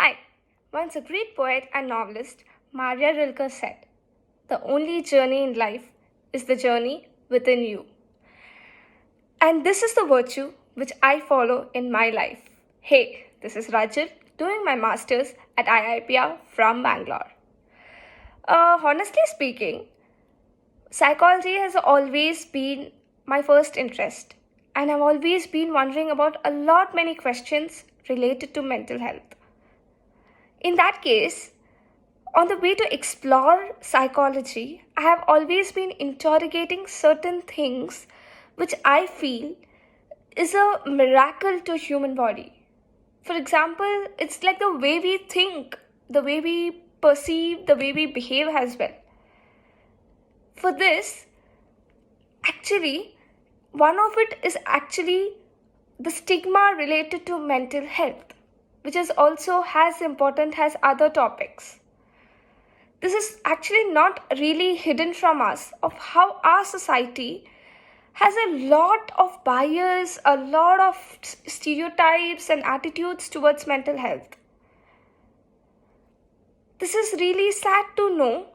Hi, once a great poet and novelist, Maria Rilke said, "The only journey in life is the journey within you." And this is the virtue which I follow in my life. Hey, this is Rajul doing my master's at IIPR from Bangalore. Honestly speaking, psychology has always been my first interest, and I've always been wondering about many questions related to mental health. In that case, on the way to explore psychology, I have always been interrogating certain things which I feel is a miracle to human body. For example, it's like the way we think, the way we perceive, the way we behave as well. For this, actually, one of it is actually the stigma related to mental health, which is also as important as other topics. This is actually not really hidden from us of how our society has a lot of bias, a lot of stereotypes and attitudes towards mental health. This is really sad to know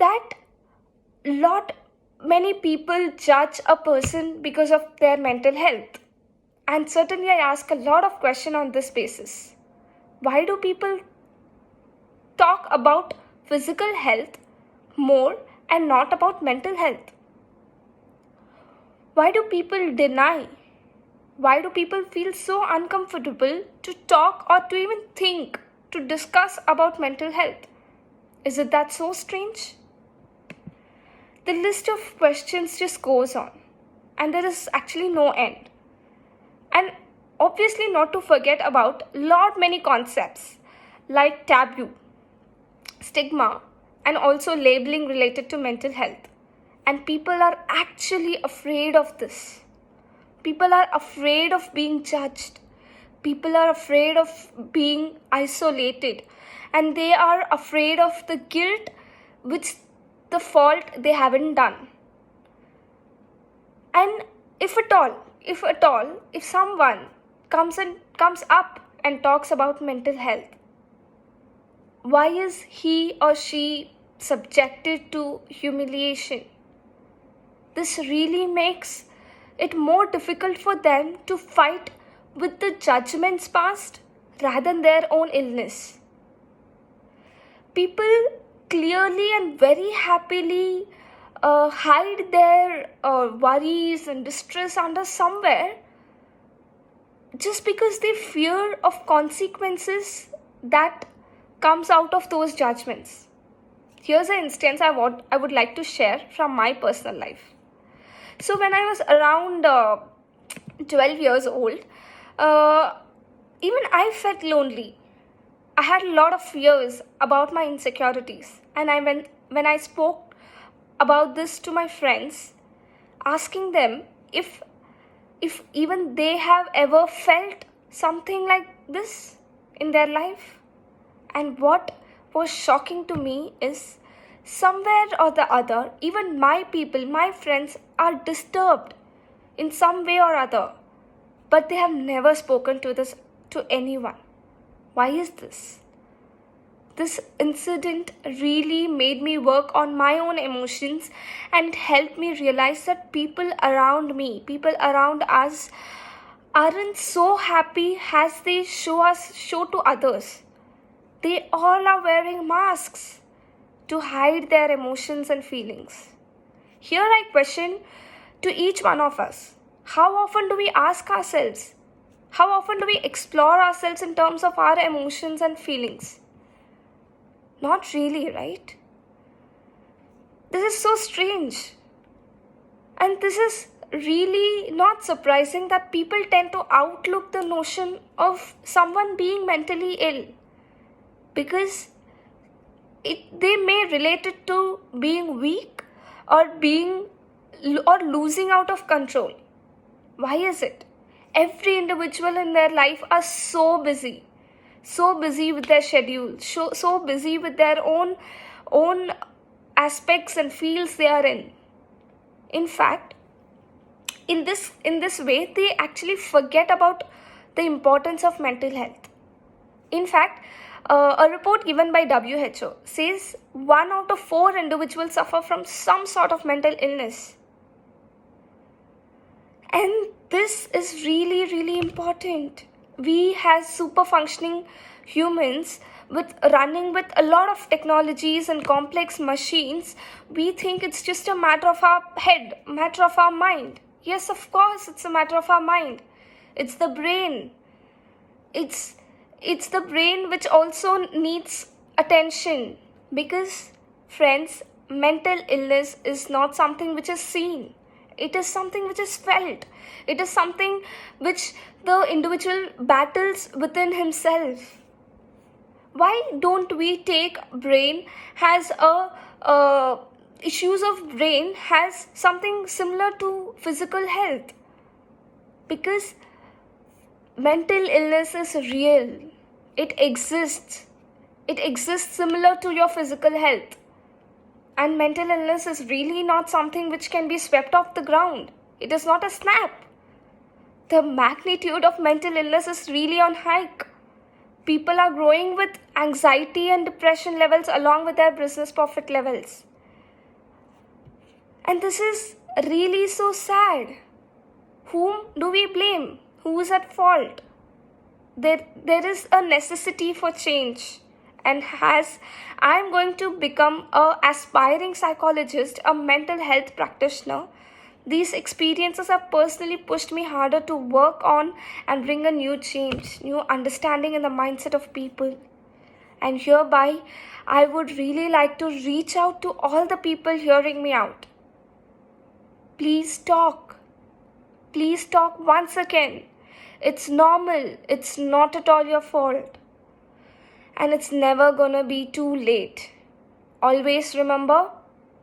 that many people judge a person because of their mental health. And certainly I ask a lot of questions on this basis. Why do people talk about physical health more and not about mental health? Why do people deny? Why do people feel so uncomfortable to talk or to even think, to discuss about mental health? Is it that so strange? The list of questions just goes on, and there is actually no end. And obviously not to forget about many concepts like taboo, stigma, and also labeling related to mental health. And people are actually afraid of this. People are afraid of being judged. People are afraid of being isolated. And they are afraid of the guilt which the fault they haven't done. And if someone comes up and talks about mental health, why is he or she subjected to humiliation? This really makes it more difficult for them to fight with the judgments passed rather than their own illness. People clearly and very happily hide their worries and distress under somewhere just because they fear of consequences that comes out of those judgments. Here's an instance I would like to share from my personal life. So when I was around 12 years old, even I felt lonely. I had a lot of fears about my insecurities, and when I spoke about this to my friends, asking them if even they have ever felt something like this in their life. And what was shocking to me is somewhere or the other, even my people, my friends are disturbed in some way or other, but they have never spoken to this to anyone. Why is this? This incident really made me work on my own emotions and helped me realize that people around me, people around us, aren't so happy as they show to others. They all are wearing masks to hide their emotions and feelings. Here I question to each one of us, how often do we ask ourselves? How often do we explore ourselves in terms of our emotions and feelings? Not really, right? This is so strange. And this is really not surprising that people tend to outlook the notion of someone being mentally ill because they may relate it to being weak or losing out of control. Why is it? Every individual in their life are so busy with their schedule, so busy with their own aspects and fields they are in. In fact, in this way, they actually forget about the importance of mental health. In fact, a report given by WHO says 1 out of 4 individuals suffer from some sort of mental illness. And this is really, really important. We as super functioning humans running with a lot of technologies and complex machines, we think it's just a matter of our head, matter of our mind. Yes, of course, it's a matter of our mind. It's the brain. It's the brain which also needs attention, because friends, mental illness is not something which is seen. It is something which is felt. It is something which the individual battles within himself. Why don't we take brain has issues of brain has something similar to physical health? Because mental illness is real. It exists. It exists similar to your physical health. And mental illness is really not something which can be swept off the ground. It is not a snap. The magnitude of mental illness is really on hike. People are growing with anxiety and depression levels along with their business profit levels. And this is really so sad. Whom do we blame? Who is at fault? There is a necessity for change. And as I am going to become an aspiring psychologist, a mental health practitioner, these experiences have personally pushed me harder to work on and bring a new change, new understanding in the mindset of people. And hereby, I would really like to reach out to all the people hearing me out. Please talk. Please talk once again. It's normal. It's not at all your fault. And it's never gonna be too late. Always remember,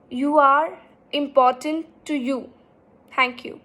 you are important to you. Thank you.